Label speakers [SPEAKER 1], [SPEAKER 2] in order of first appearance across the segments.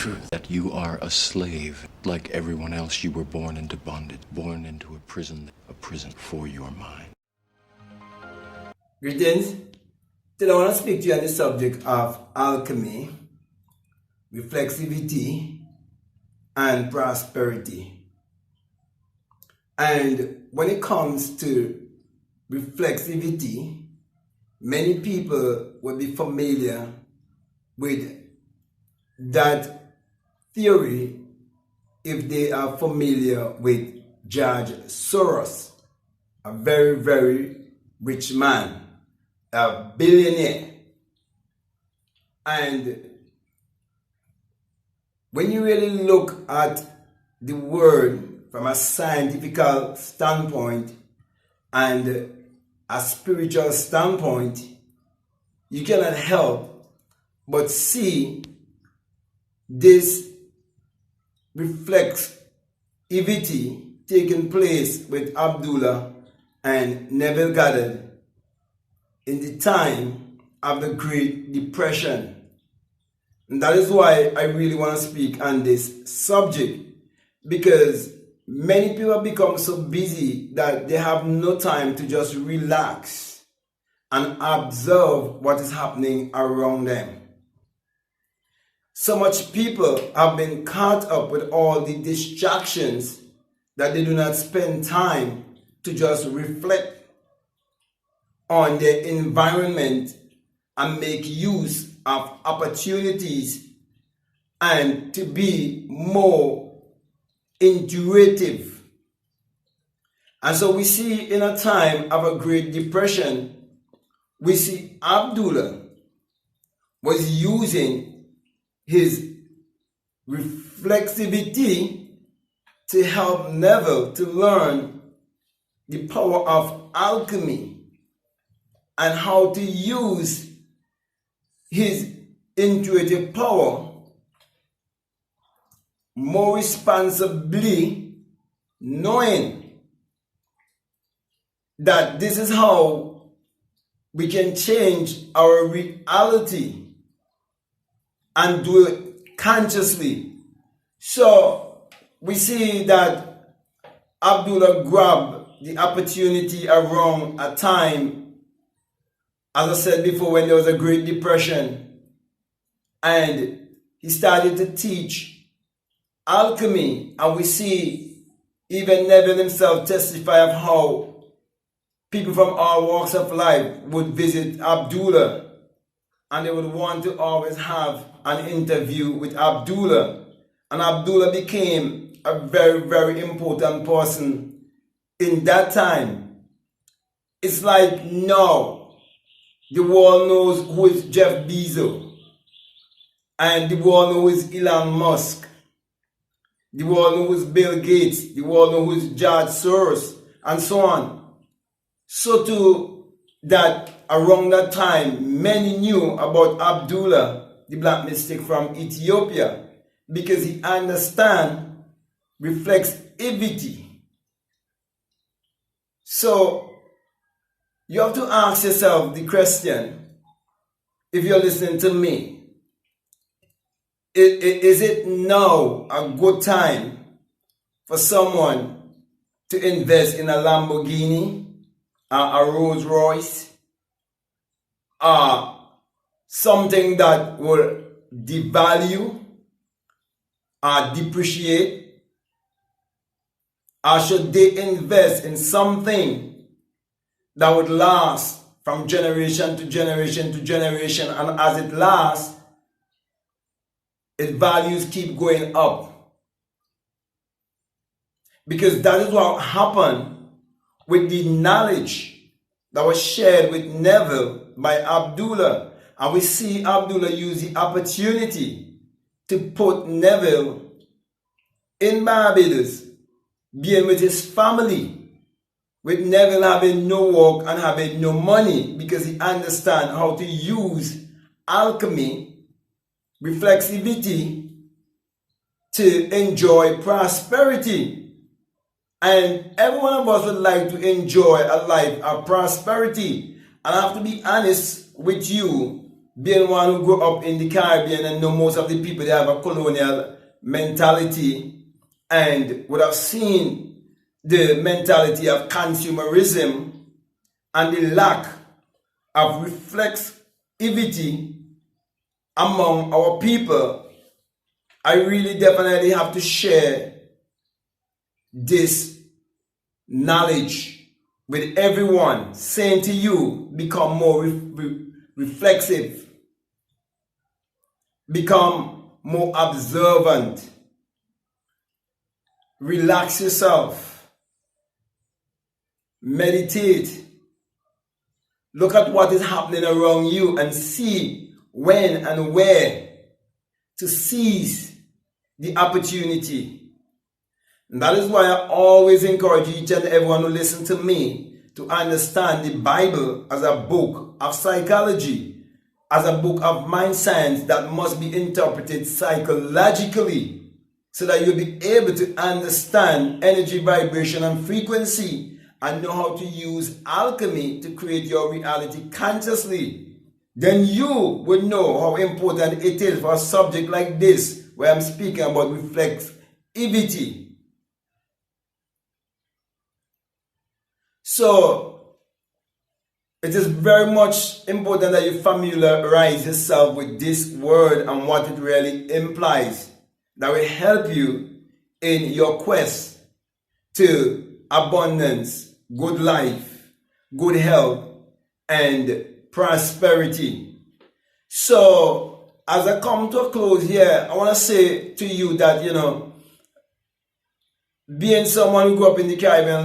[SPEAKER 1] truth that you are a slave. Like everyone else, you were born into bondage, born into a prison for your mind.
[SPEAKER 2] Greetings. Today I want to speak to you on the subject of alchemy, reflexivity, and prosperity. And when it comes to reflexivity, many people will be familiar with that theory if they are familiar with George Soros, a very, very rich man, a billionaire. And when you really look at the word from a scientific standpoint and a spiritual standpoint, you cannot help but see this reflexivity taking place with Abdullah and Neville Goddard in the time of the Great Depression. And that is why I really want to speak on this subject, because many people have become so busy that they have no time to just relax and observe what is happening around them. So much people have been caught up with all the distractions that they do not spend time to just reflect on their environment and make use of opportunities and to be more intuitive. And so we see in a time of a Great Depression, we see Abdullah was using his reflexivity to help Neville to learn the power of alchemy and how to use his intuitive power more responsibly, knowing that this is how we can change our reality and do it consciously. So we see that Abdullah grabbed the opportunity around a time, as I said before, when there was a Great Depression, and he started to teach alchemy. And we see even Neville himself testify of how people from all walks of life would visit Abdullah, and they would want to always have an interview with Abdullah. And Abdullah became a very, very important person in that time. It's like now, the world knows who is Jeff Bezos, and the world knows who is Elon Musk, the world knows who is Bill Gates, the world knows who is George Soros, and so on. So too, that around that time, many knew about Abdullah, the black mystic from Ethiopia, because he understands reflexivity. So you have to ask yourself the question, if you're listening to me, is it now a good time for someone to invest in a Lamborghini, a Rolls Royce, something that will devalue or depreciate? Or should they invest in something that would last from generation to generation to generation, and as it lasts, its values keep going up? Because that is what happened with the knowledge that was shared with Neville by Abdullah. And we see Abdullah use the opportunity to put Neville in Barbados, being with his family, with Neville having no work and having no money, because he understands how to use alchemy, reflexivity, to enjoy prosperity. And every one of us would like to enjoy a life of prosperity. And I have to be honest with you, being one who grew up in the Caribbean and know most of the people, they have a colonial mentality and would have seen the mentality of consumerism and the lack of reflexivity among our people. I really definitely have to share this knowledge with everyone, saying to you, become more reflexive, become more observant, relax yourself, meditate, look at what is happening around you and see when and where to seize the opportunity. And that is why I always encourage each and everyone who listens to me to understand the Bible as a book of psychology, as a book of mind science that must be interpreted psychologically, so that you'll be able to understand energy, vibration, and frequency, and know how to use alchemy to create your reality consciously. Then you will know how important it is for a subject like this, where I'm speaking about reflexivity. So, it is very much important that you familiarize yourself with this word and what it really implies. That will help you in your quest to abundance, good life, good health, and prosperity. So, as I come to a close here, I want to say to you that, being someone who grew up in the Caribbean,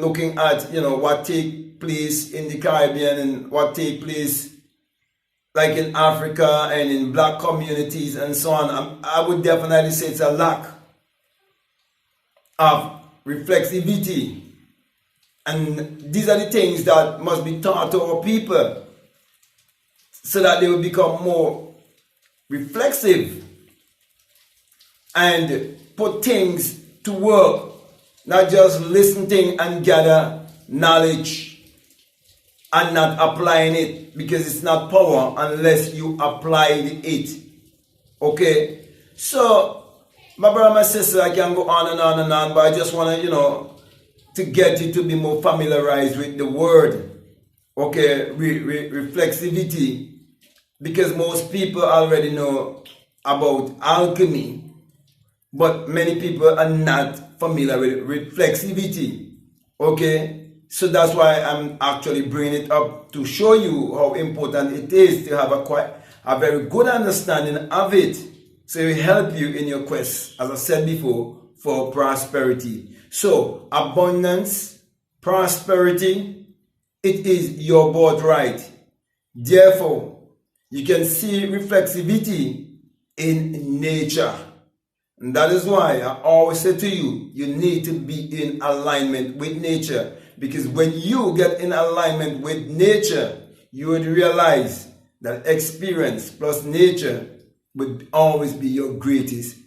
[SPEAKER 2] looking at, what take place in the Caribbean and what take place like in Africa and in black communities and so on, I would definitely say it's a lack of reflexivity. And these are the things that must be taught to our people so that they will become more reflexive and put things to work, not just listening and gather knowledge and not applying it, because it's not power unless you apply it. Okay? So, my brother, my sister, I can go on and on and on, but I just want to, to get you to be more familiarized with the word. Okay? Reflexivity, because most people already know about alchemy, but many people are not familiar with reflexivity. Okay? So that's why I'm actually bringing it up to show you how important it is to have a very good understanding of it. So it will help you in your quest, as I said before, for prosperity. So abundance, prosperity, it is your birthright. Therefore, you can see reflexivity in nature. And that is why I always say to you, you need to be in alignment with nature. Because when you get in alignment with nature, you would realize that experience plus nature would always be your greatest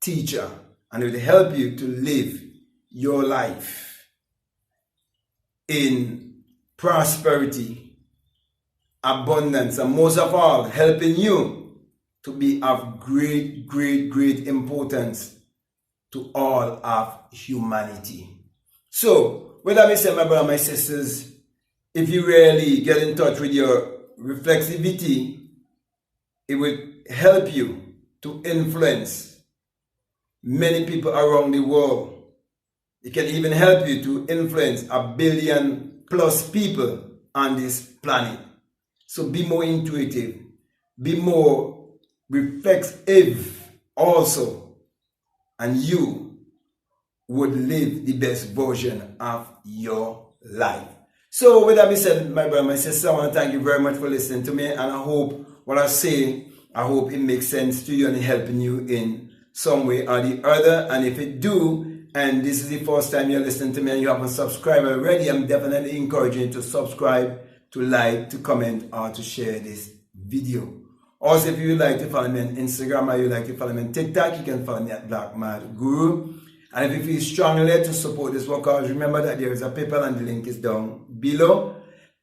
[SPEAKER 2] teacher. And it will help you to live your life in prosperity, abundance, and most of all, helping you to be of great, great, great importance to all of humanity. So, with that being said, my brother, my sisters, if you really get in touch with your reflexivity, it will help you to influence many people around the world. It can even help you to influence 1 billion plus people on this planet. So be more intuitive, be more reflexive also, and you would live the best version of your life. So with that being said, my brother, my sister, I want to thank you very much for listening to me, and I hope what I say, I hope it makes sense to you and helping you in some way or the other. And if it do, and this is the first time you're listening to me and you haven't subscribed already, I'm definitely encouraging you to subscribe, to like, to comment, or to share this video. Also, if you would like to follow me on Instagram or you would like to follow me on TikTok, you can follow me at Black Mad Guru. And if you feel strongly to support this workout, remember that there is a PayPal and the link is down below.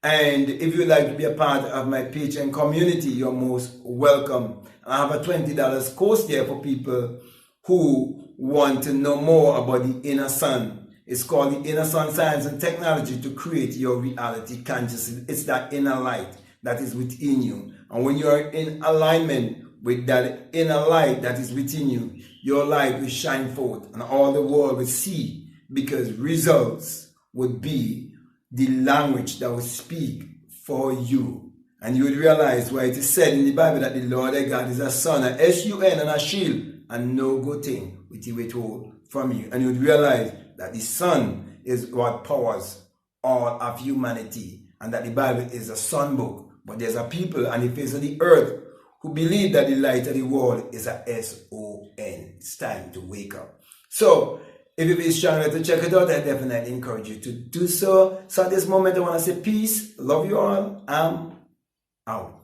[SPEAKER 2] And if you'd like to be a part of my Patreon community, you're most welcome. I have a $20 course there for people who want to know more about the inner sun. It's called the Inner Sun Science and Technology to Create Your Reality Consciously. It's that inner light that is within you. And when you are in alignment with that inner light that is within you, your light will shine forth and all the world will see, because results would be the language that will speak for you. And you would realize why it is said in the Bible that the Lord thy God is a sun, a S-U-N, and a shield, and no good thing will he withhold from you. And you would realize that the sun is what powers all of humanity, and that the Bible is a sun book. But there's a people on the face of the earth who believe that the light of the world is a S-O-N. It's time to wake up. So, if you feel strong to check it out, I definitely encourage you to do so. So at this moment, I want to say peace. Love you all. I'm out.